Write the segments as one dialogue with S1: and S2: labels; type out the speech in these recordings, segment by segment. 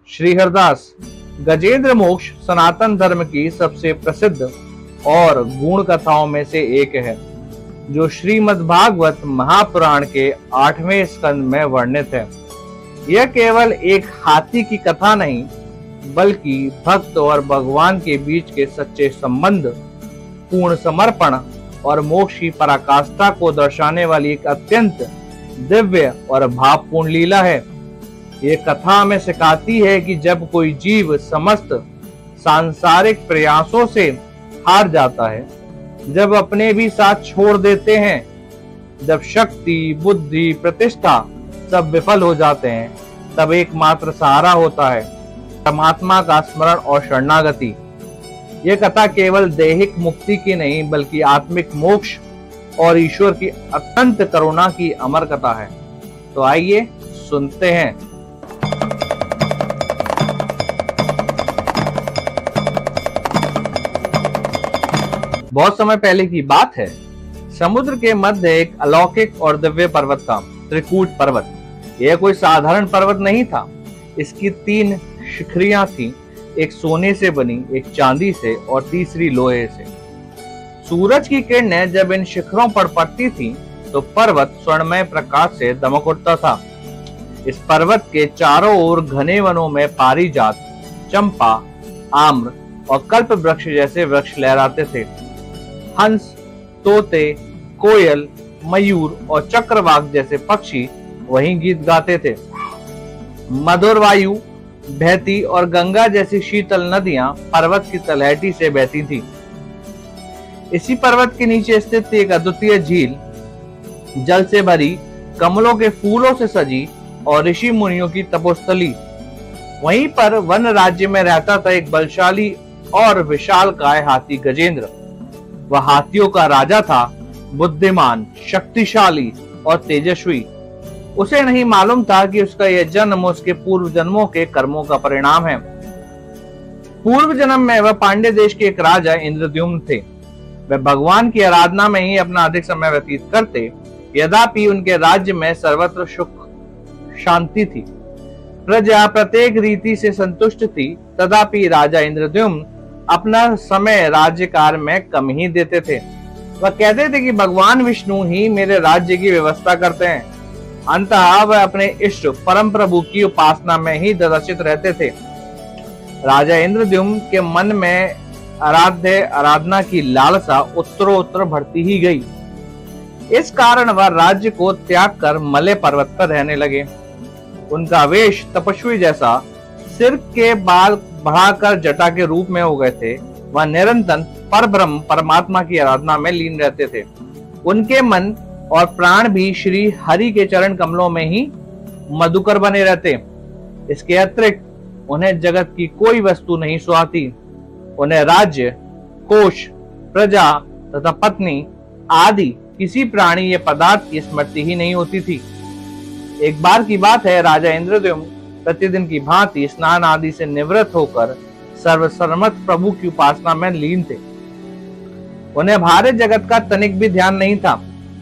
S1: श्री हरदास। गजेंद्र मोक्ष सनातन धर्म की सबसे प्रसिद्ध और गुण कथाओं में से एक है, जो श्रीमद्भागवत महापुराण के 8वें स्कंद में वर्णित है। यह केवल एक हाथी की कथा नहीं, बल्कि भक्त और भगवान के बीच के सच्चे संबंध, पूर्ण समर्पण और मोक्ष की पराकाष्ठा को दर्शाने वाली एक अत्यंत दिव्य और भावपूर्ण लीला है। ये कथा हमें सिखाती है कि जब कोई जीव समस्त सांसारिक प्रयासों से हार जाता है, जब अपने भी साथ छोड़ देते हैं, जब शक्ति, बुद्धि, प्रतिष्ठा सब विफल हो जाते हैं, तब एकमात्र सहारा होता है परमात्मा का स्मरण और शरणागति। यह कथा केवल दैहिक मुक्ति की नहीं, बल्कि आत्मिक मोक्ष और ईश्वर की अत्यंत करुणा की अमर कथा है। तो आइए सुनते हैं। बहुत समय पहले की बात है। समुद्र के मध्य एक अलौकिक और दिव्य पर्वत था, त्रिकूट पर्वत। यह कोई साधारण पर्वत नहीं था। इसकी 3 शिखरियां थीं, एक सोने से बनी, एक चांदी से और तीसरी लोहे से। सूरज की किरणें जब इन शिखरों पर पड़ती थीं, तो पर्वत स्वर्णमय प्रकाश से दमक उठता था। इस पर्वत के चारों ओर घने वनों में पारिजात, चंपा, आम्र और कल्प वृक्ष जैसे वृक्ष लहराते थे। हंस, तोते, कोयल, मयूर और चक्रवाक जैसे पक्षी वहीं गीत गाते थे। मधुर वायु बहती और गंगा जैसी शीतल नदियां पर्वत की तलहटी से बहती थी। इसी पर्वत के नीचे स्थित एक अद्वितीय झील, जल से भरी, कमलों के फूलों से सजी और ऋषि मुनियों की तपोस्थली। वहीं पर वन राज्य में रहता था एक बलशाली और विशालकाय हाथी गजेंद्र। वह हाथियों का राजा था, बुद्धिमान, शक्तिशाली और तेजस्वी। उसे नहीं मालूम था कि उसका यह जन्म उसके पूर्व जन्मों के कर्मों का परिणाम है। पूर्व जन्म में वह पांड्य देश के एक राजा इंद्रद्युम्न थे। वे भगवान की आराधना में ही अपना अधिक समय व्यतीत करते। यद्यपि उनके राज्य में सर्वत्र सुख शांति थी, प्रजा प्रत्येक रीति से संतुष्ट थी, तथापि राजा इंद्रद्युम्न अपना समय राज्य कार्य में कम ही देते थे। वह कहते थे कि भगवान विष्णु ही मेरे राज्य की व्यवस्था करते हैं। अंततः वह अपने इष्ट परम प्रभु की उपासना में ही दर्शित रहते थे। राजा इंद्रद्युम्न के मन में आराधना की लालसा उत्तरोत्तर बढ़ती ही गई। इस कारण वह राज्य को त्याग कर मलय पर्वत पर रहने लगे। उनका वेश तपस्वी जैसा, सिर के बाल बढ़ाकर जटा के रूप में हो गए थे। वह निरंतर परब्रह्म परमात्मा की आराधना में लीन रहते थे। उनके मन और प्राण भी श्री हरि के चरण कमलों में ही मधुकर बने रहते। इसके अतिरिक्त उन्हें जगत की कोई वस्तु नहीं सुहाती। उन्हें राज्य, कोश, प्रजा तथा पत्नी आदि किसी प्राणी या पदार्थ की स्मृति ही नहीं होती थी। एक बार की बात है, राजा इंद्रद्युम्न प्रतिदिन की भांति स्नान आदि से निवृत्त होकर सर्वसम्मत प्रभु की उपासना में लीन थे। उन्हें बाहरी जगत का तनिक भी ध्यान नहीं था।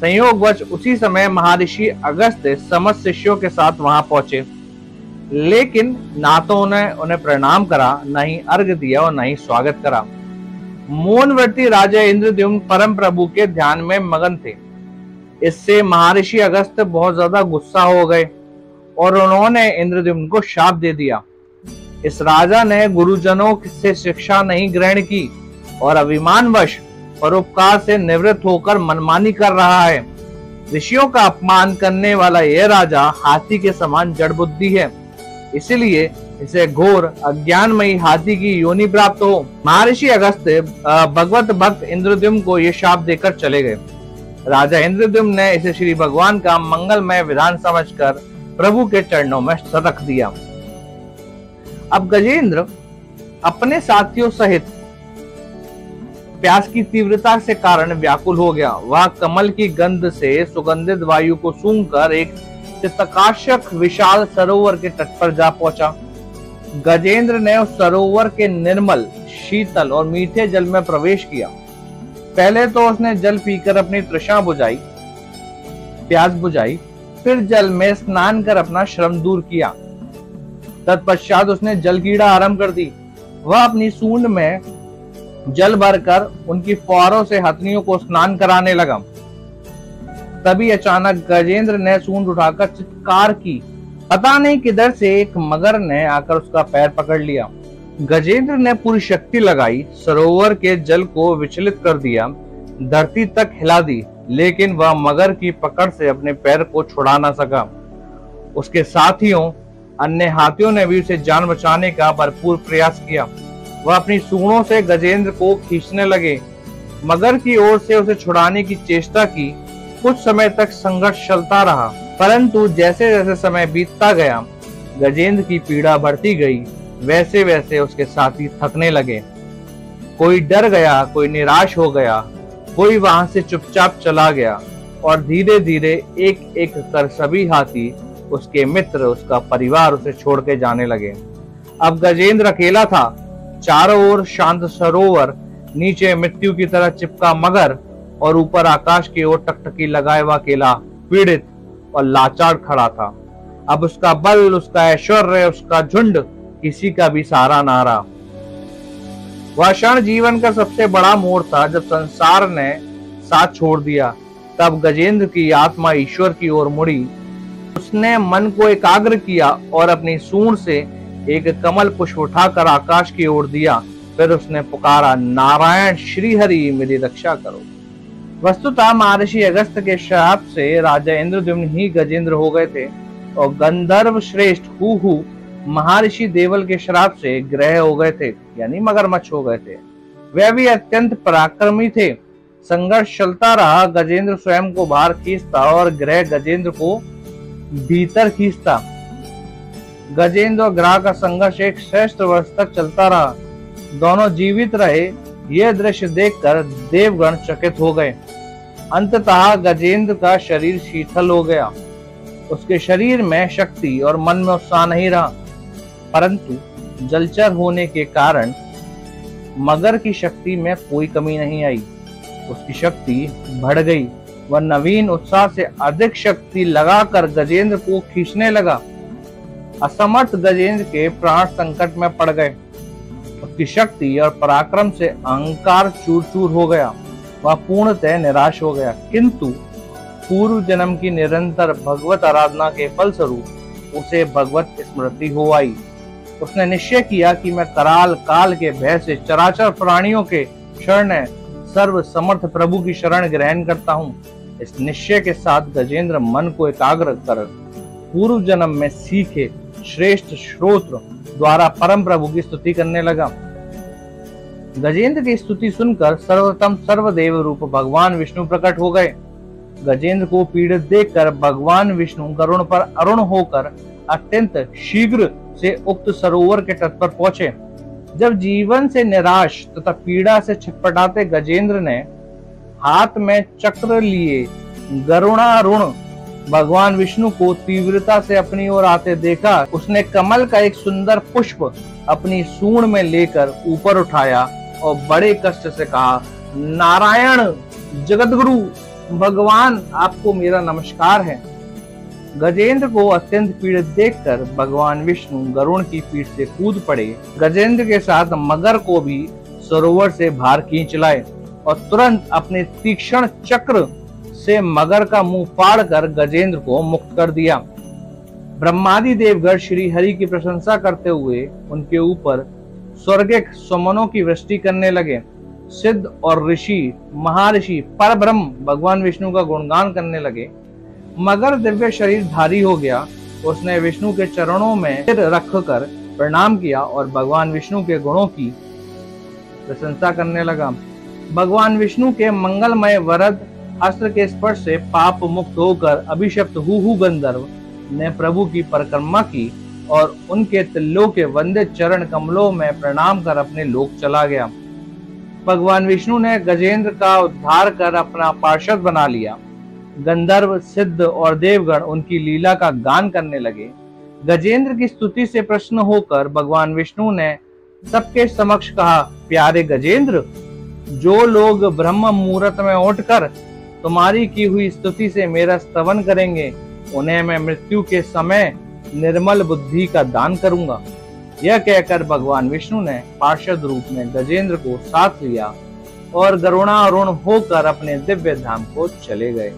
S1: संयोगवश उसी समय महर्षि अगस्त्य समस्त शिष्यों के साथ वहां पहुंचे, लेकिन ना तो उन्हें प्रणाम करा, न ही अर्घ दिया और न ही स्वागत करा। मौनव्रती राजा इंद्रद्युम्न परम प्रभु के ध्यान में मगन थे। इससे महर्षि अगस्त्य बहुत ज्यादा गुस्सा हो गए और उन्होंने इंद्रद्युम्न को शाप दे दिया। इस राजा ने गुरुजनों से शिक्षा नहीं ग्रहण की और अभिमानवश परोपकार से निवृत्त होकर मनमानी कर रहा है। ऋषियों का अपमान करने वाला यह राजा हाथी के समान जड़ बुद्धि है, इसलिए इसे घोर अज्ञानमयी हाथी की योनि प्राप्त हो। महर्षि अगस्त्य भगवत भक्त इंद्रद्युम्न को यह शाप देकर चले गए। राजा इंद्रद्युम्न ने इसे श्री भगवान का मंगलमय विधान समझकर प्रभु के चरणों में रख दिया। अब गजेंद्र अपने साथियों सहित प्यास की तीव्रता से कारण व्याकुल हो गया। वह कमल की गंध से सुगंधित वायु को सूंघकर एक चित्ताकर्षक विशाल सरोवर के तट पर जा पहुंचा। गजेंद्र ने उस सरोवर के निर्मल, शीतल और मीठे जल में प्रवेश किया। पहले तो उसने जल पीकर अपनी तृष्णा बुझाई, प्यास बुझाई, फिर जल में स्नान कर अपना श्रम दूर किया। तत्पश्चात उसने जल क्रीड़ा आरंभ कर दी। वह अपनी सूंड में जल भरकर उनकी फुहारों से हथनियों को स्नान कराने लगा। तभी अचानक गजेंद्र ने सूंड उठाकर चित्कार की। पता नहीं किधर से एक मगर ने आकर उसका पैर पकड़ लिया। गजेंद्र ने पूरी शक्ति लगाई, सरोवर के जल को विचलित कर दिया, धरती तक हिला दी, लेकिन वह मगर की पकड़ से अपने पैर को छुड़ा ना सका। उसके साथियों अन्य हाथियों ने भी उसे जान बचाने का भरपूर प्रयास किया। वह अपनी सूंडों से गजेंद्र को खींचने लगे, मगर की ओर से उसे छुड़ाने की चेष्टा की। कुछ समय तक संघर्ष चलता रहा, परंतु जैसे जैसे समय बीतता गया, गजेंद्र की पीड़ा बढ़ती गई। वैसे वैसे उसके साथी थकने लगे। कोई डर गया, कोई निराश हो गया, कोई वहां से चुपचाप चला गया, और धीरे धीरे एक एक कर सभी हाथी, उसके मित्र, उसका परिवार उसे छोड़ के जाने लगे। अब गजेंद्र अकेला था। चारों ओर शांत सरोवर, नीचे मृत्यु की तरह चिपका मगर, और ऊपर आकाश की ओर टकटकी लगाए हुआ अकेला, पीड़ित और लाचार खड़ा था। अब उसका बल, उसका ऐश्वर्य, उसका झुंड किसी का भी सहारा ना रहा। वह क्षण जीवन का सबसे बड़ा मोड़ था जब संसार ने साथ छोड़ दिया। तब गजेंद्र की आत्मा ईश्वर की ओर मुड़ी। उसने मन को एकाग्र किया और अपनी सूंड से एक कमल पुष्प उठाकर आकाश की ओर दिया। फिर उसने पुकारा, नारायण श्री हरि मेरी रक्षा करो। वस्तुतः महर्षि अगस्त्य के श्राप से राजा इंद्रद्युम्न ही गजेंद्र हो गए थे, और गंधर्व श्रेष्ठ हूहू महर्षि देवल के श्राप से ग्रह हो गए थे, यानी मगरमच्छ हो गए थे। वे भी अत्यंत पराक्रमी थे। संघर्ष चलता रहा। गजेंद्र स्वयं को बाहर खींचता और ग्रह गजेंद्र को भीतर खींचता। गजेंद्र और ग्रह का संघर्ष एक श्रेष्ठ वर्ष तक चलता रहा। दोनों जीवित रहे। यह दृश्य देखकर देवगण चकित हो गए। अंततः गजेंद्र का शरीर शीतल हो गया। उसके शरीर में शक्ति और मन में उत्साह नहीं रहा, परंतु जलचर होने के कारण मगर की शक्ति में कोई कमी नहीं आई। उसकी शक्ति बढ़ गई। वह नवीन उत्साह से अधिक शक्ति लगाकर गजेंद्र को खींचने लगा। असमर्थ गजेंद्र के प्राण संकट में पड़ गए। उसकी शक्ति और पराक्रम से अहंकार चूर चूर हो गया। वह पूर्णतः निराश हो गया, किंतु पूर्व जन्म की निरंतर भगवत आराधना के फलस्वरूप उसे भगवत स्मृति हो आई। उसने निश्चय किया कि मैं कराल काल के भय से चराचर प्राणियों के शरण सर्व समर्थ प्रभु की शरण ग्रहण करता हूँ। इस निश्चय के साथ गजेंद्र मन को एकाग्र कर पूर्व जन्म में सीखे श्रेष्ठ श्रोत्र द्वारा परम प्रभु की स्तुति करने लगा। गजेंद्र की स्तुति सुनकर सर्वोत्तम सर्वदेव रूप भगवान विष्णु प्रकट हो गए। गजेंद्र को पीड़ित देखकर भगवान विष्णु गरुड़ पर अरुण होकर अत्यंत शीघ्र से उक्त सरोवर के तट पर पहुंचे। जब जीवन से निराश तथा पीड़ा से छटपटाते गजेंद्र ने हाथ में चक्र लिए गरुणारूढ़ भगवान विष्णु को तीव्रता से अपनी ओर आते देखा। उसने कमल का एक सुंदर पुष्प अपनी सूंड में लेकर ऊपर उठाया और बड़े कष्ट से कहा, नारायण जगतगुरु भगवान, आपको मेरा नमस्कार है। गजेंद्र को अत्यंत पीड़ित देखकर भगवान विष्णु गरुड़ की पीठ से कूद पड़े। गजेंद्र के साथ मगर को भी सरोवर से बाहर खींच लाए और तुरंत अपने तीक्ष्ण चक्र से मगर का मुंह फाड़कर गजेंद्र को मुक्त कर दिया। ब्रह्मादि देवगण श्री हरि की प्रशंसा करते हुए उनके ऊपर स्वर्गिक सुमनों की वृष्टि करने लगे। सिद्ध और ऋषि, महर्षि, परब्रह्म भगवान विष्णु का गुणगान करने लगे। मगर दिव्य शरीर धारी हो गया। उसने विष्णु के चरणों में सिर रखकर प्रणाम किया और भगवान विष्णु के गुणों की प्रशंसा करने लगा। भगवान विष्णु के मंगलमय वरद अस्त्र के स्पर्श से पाप मुक्त होकर अभिशप्त हूहू गंधर्व ने प्रभु की परिक्रमा की और उनके त्रिलोक के वंदित चरण कमलों में प्रणाम कर अपने लोक चला गया। भगवान विष्णु ने गजेंद्र का उद्धार कर अपना पार्षद बना लिया। गंधर्व, सिद्ध और देवगण उनकी लीला का गान करने लगे। गजेंद्र की स्तुति से प्रसन्न होकर भगवान विष्णु ने सबके समक्ष कहा, प्यारे गजेंद्र, जो लोग ब्रह्म मुहूर्त में उठकर तुम्हारी की हुई स्तुति से मेरा स्तवन करेंगे, उन्हें मैं मृत्यु के समय निर्मल बुद्धि का दान करूंगा। यह कहकर भगवान विष्णु ने पार्षद रूप में गजेंद्र को साथ लिया और गरुणारूढ़ होकर अपने दिव्य धाम को चले गए।